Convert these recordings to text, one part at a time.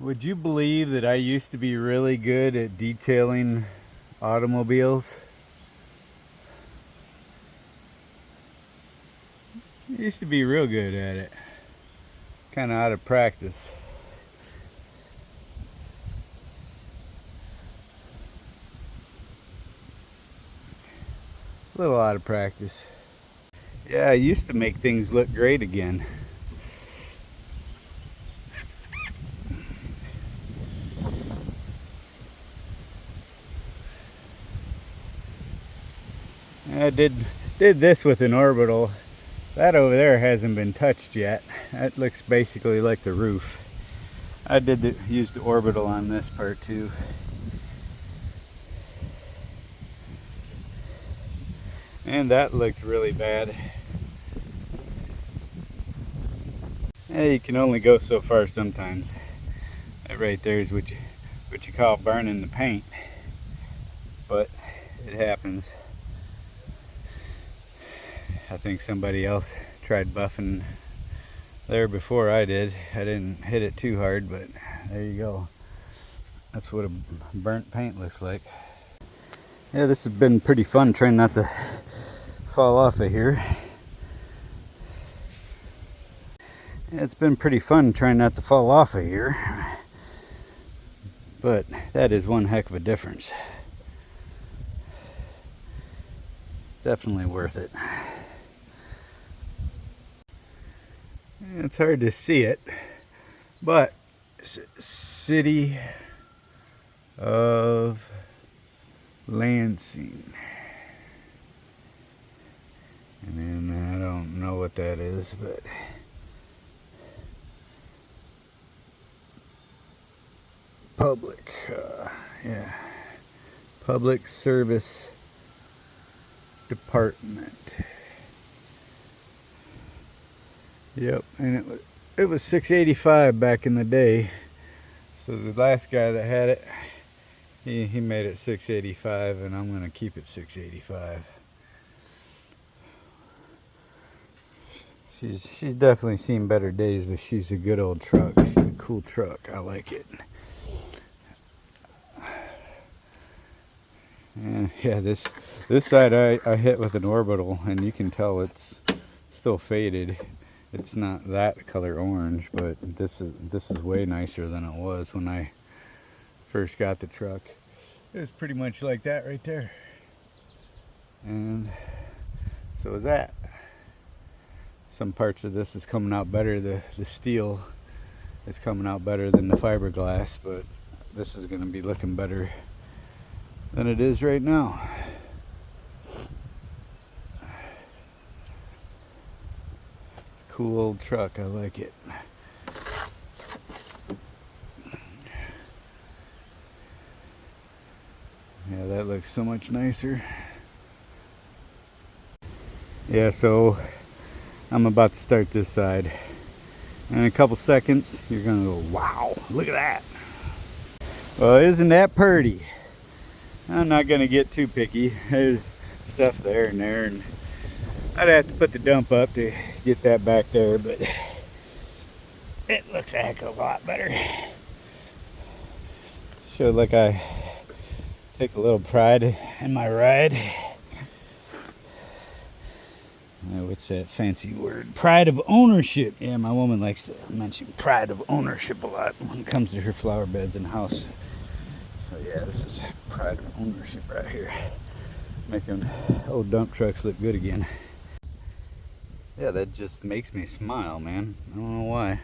Would you believe that I used to be really good at detailing automobiles? I used to be real good at it. Kind of out of practice. A little out of practice. Yeah, I used to make things look great again. I did this with an orbital. That over there hasn't been touched yet. That looks basically like the roof. I use the orbital on this part too. And that looked really bad. Yeah, you can only go so far sometimes. That right there is what you call burning the paint. But it happens. I think somebody else tried buffing there before I did. I didn't hit it too hard, but there you go. That's what a burnt paint looks like. Yeah, this has been pretty fun trying not to fall off of here. Yeah, it's been pretty fun trying not to fall off of here. But that is one heck of a difference. Definitely worth it. It's hard to see it, but City of Lansing. And then I don't know what that is, but public, yeah, Public Service Department. Yep, and it was $6.85 back in the day. So the last guy that had it, he made it $6.85, and I'm gonna keep it $6.85. She's definitely seen better days, but she's a good old truck. She's a cool truck. I like it. And yeah, this side I hit with an orbital, and you can tell it's still faded. It's not that color orange, but this is way nicer than it was when I first got the truck. It's pretty much like that right there. And so is that. Some parts of this is coming out better. The steel is coming out better than the fiberglass, but this is going to be looking better than it is right now. Cool old truck. I like it. Yeah, that looks so much nicer. Yeah, so I'm about to start this side. In a couple seconds, you're gonna go, wow, look at that. Well, isn't that pretty? I'm not gonna get too picky. There's stuff there and there, and I'd have to put the dump up to get that back there, but it looks a heck of a lot better. Showed like I take a little pride in my ride. What's that fancy word? Pride of ownership. Yeah, my woman likes to mention pride of ownership a lot when it comes to her flower beds and house. So yeah, this is pride of ownership right here. Making old dump trucks look good again. Yeah, that just makes me smile, man. I don't know why.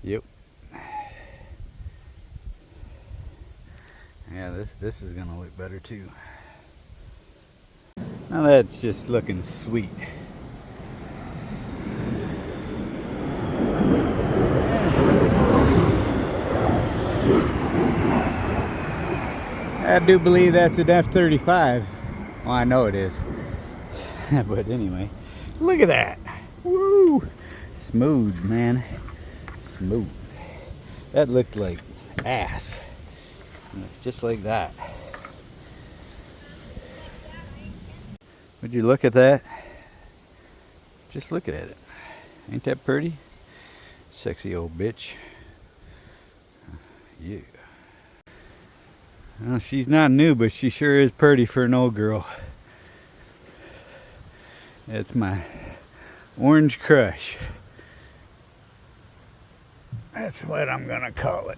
Yep. Yeah, this is gonna look better too. Now that's just looking sweet. I do believe that's an F-35. Well, I know it is. But anyway, look at that. Woo! Smooth, man. Smooth. That looked like ass. Just like that. Would you look at that? Just look at it. Ain't that pretty? Sexy old bitch. Yeah. Well, she's not new, but she sure is pretty for an old girl. It's my Orange Crush. That's what I'm gonna call it.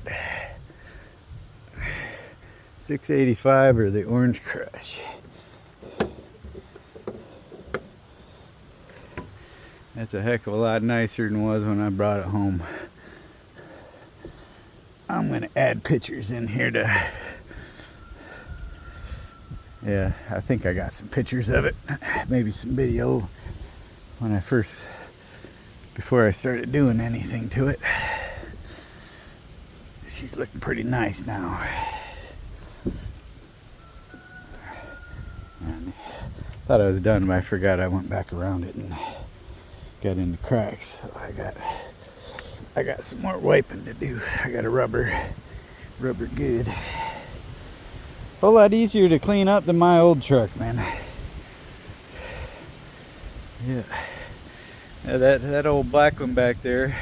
685 or the Orange Crush. That's a heck of a lot nicer than it was when I brought it home. I'm gonna add pictures in here to... Yeah, I think I got some pictures of it. Maybe some video when I first... before I started doing anything to it. She's looking pretty nice now. And thought I was done, but I forgot I went back around it and got into cracks. So I got some more wiping to do. I got a rubber good. A whole lot easier to clean up than my old truck, man. Yeah, that old black one back there.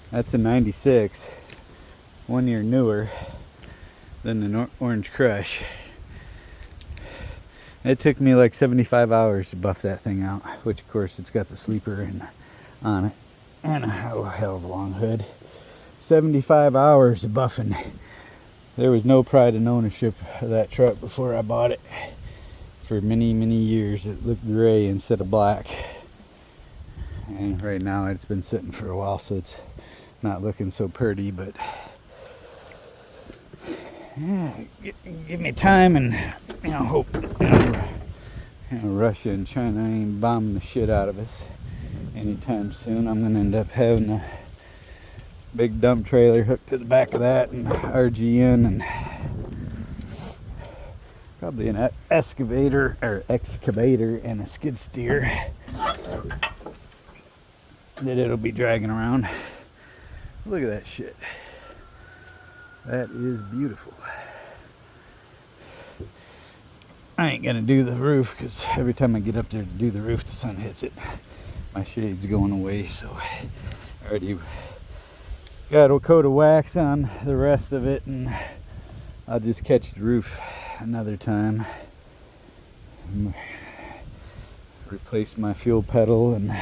That's a 96, 1 year newer than the Orange Crush. It took me like 75 hours to buff that thing out, which of course it's got the sleeper on it and a hell of a long hood. 75 hours of buffing. There was no pride in ownership of that truck before I bought it. For many years it looked gray instead of black. And right now it's been sitting for a while, so it's not looking so pretty, but yeah, give me time, and hope Russia and China ain't bombing the shit out of us anytime soon. I'm gonna end up having a big dump trailer hooked to the back of that, and RGN, and probably an excavator and a skid steer that it'll be dragging around. Look at that shit. That is beautiful. I ain't gonna do the roof because every time I get up there to do the roof, the sun hits it. My shade's going away, so I already got a coat of wax on the rest of it, and I'll just catch the roof another time. Replace my fuel pedal and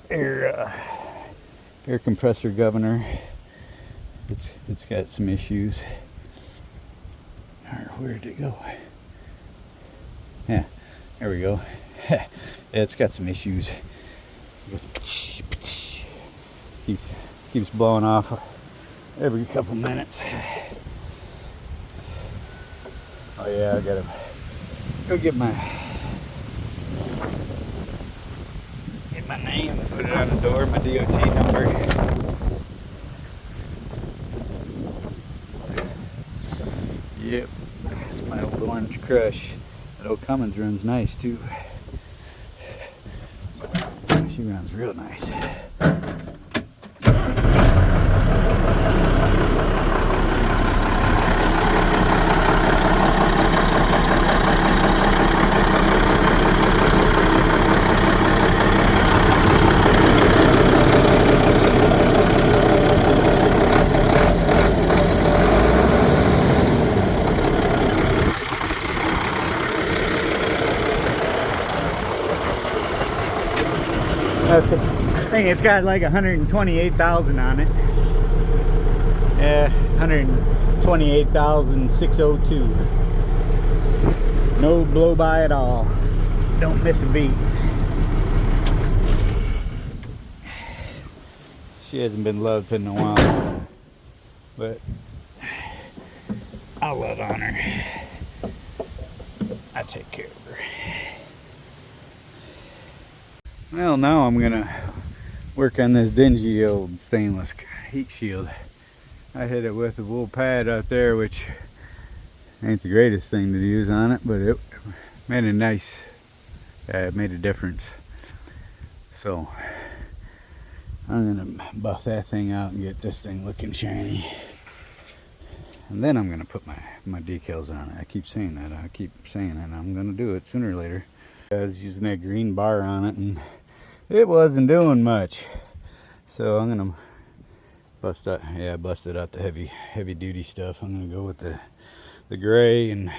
air compressor governor. It's got some issues. Where did it go? Yeah, there we go. Yeah, it's got some issues. Keeps blowing off every couple minutes. Oh yeah, I gotta go get my name and put it on the door, my DOT number. Yep, that's my old Orange Crush. That old Cummins runs nice too. She runs real nice. I think it's got like 128,000 on it. Yeah, 128,602. No blow by at all. Don't miss a beat. She hasn't been loved in a while, but I'll love on her. I take care of her. Well, now I'm gonna work on this dingy old stainless heat shield. I hit it with a wool pad out there, which ain't the greatest thing to use on it, but it made a nice, it made a difference. So I'm gonna buff that thing out and get this thing looking shiny. And then I'm gonna put my decals on it. I keep saying that, I'm gonna do it sooner or later. I was using that green bar on it and it wasn't doing much. So I'm gonna busted out the heavy duty stuff. I'm gonna go with the gray and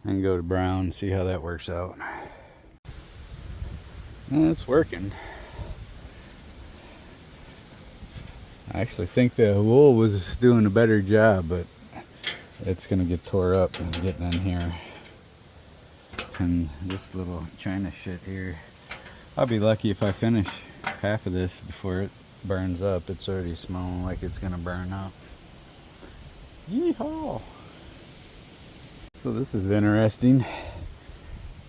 go to brown, see how that works out. And it's working. I actually think the wool was doing a better job, but it's gonna get tore up and getting in here. And this little China shit here, I'll be lucky if I finish half of this before it burns up. It's already smelling like it's gonna burn up. Yeehaw! So this is interesting.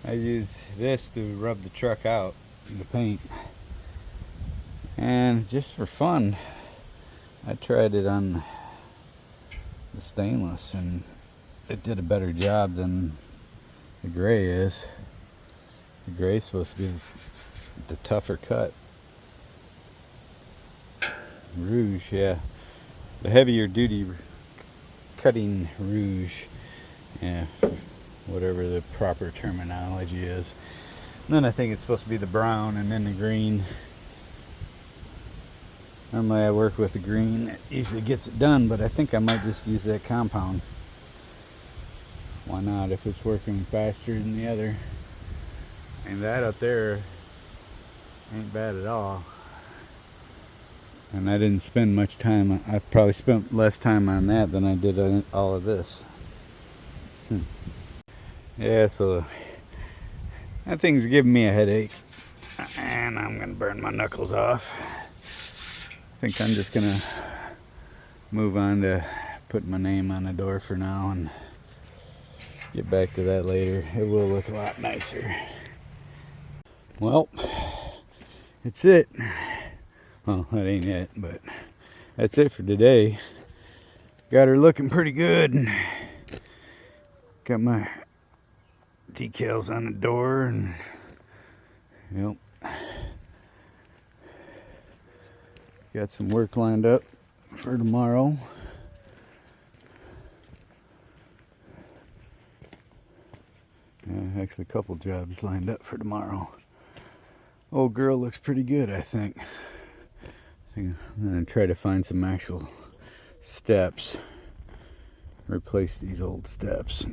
I use this to rub the truck out, the paint. And just for fun, I tried it on the stainless and it did a better job than the gray is. The gray is supposed to be the tougher cut. Rouge, yeah. The heavier duty cutting rouge. Yeah, whatever the proper terminology is. And then I think it's supposed to be the brown and then the green. Normally I work with the green. It usually gets it done, but I think I might just use that compound. Why not if it's working faster than the other? And that up there ain't bad at all. And I didn't spend much time. I probably spent less time on that than I did on all of this. Yeah, so that thing's giving me a headache. And I'm gonna burn my knuckles off. I think I'm just gonna move on to put my name on the door for now and get back to that later. It will look a lot nicer. Well, it's it. Well, that ain't it, but that's it for today. Got her looking pretty good. Got my decals on the door and yep. Got some work lined up for tomorrow. Yeah, actually a couple jobs lined up for tomorrow. Old girl looks pretty good, I think. I'm gonna try to find some actual steps. Replace these old steps.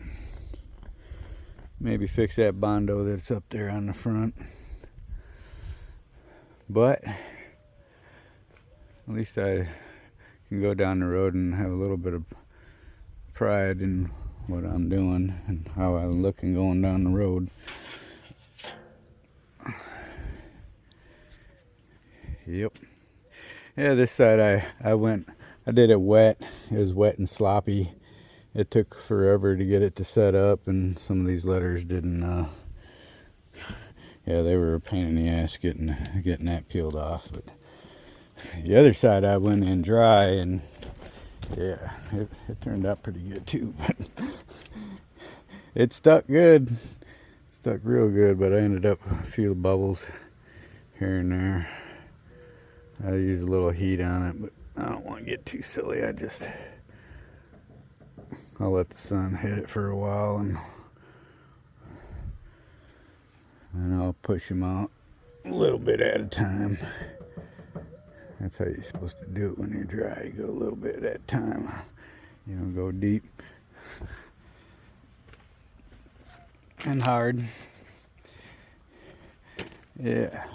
Maybe fix that Bondo that's up there on the front. But at least I can go down the road and have a little bit of pride in what I'm doing and how I'm looking going down the road. Yep. Yeah, this side I did it wet. It was wet and sloppy. It took forever to get it to set up, and some of these letters didn't yeah, they were a pain in the ass getting that peeled off. But the other side I went in dry, and yeah, it turned out pretty good too. But it stuck good. It stuck real good, but I ended up a few bubbles here and there. I use a little heat on it, but I don't want to get too silly. I'll let the sun hit it for a while and I'll push them out a little bit at a time. That's how you're supposed to do it when you're dry. You go a little bit at a time. You don't go deep and hard. Yeah,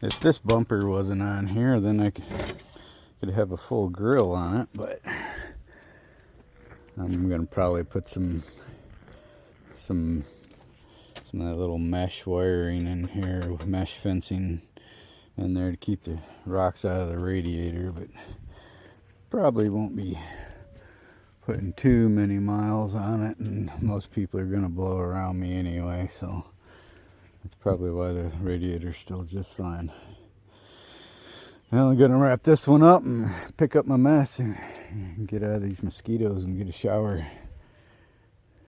if this bumper wasn't on here, then I could have a full grill on it, but I'm gonna probably put some of that little mesh wiring in here, mesh fencing in there to keep the rocks out of the radiator, but probably won't be putting too many miles on it, and most people are gonna blow around me anyway, so that's probably why the radiator's still just fine. Now I'm gonna wrap this one up and pick up my mess and get out of these mosquitoes and get a shower.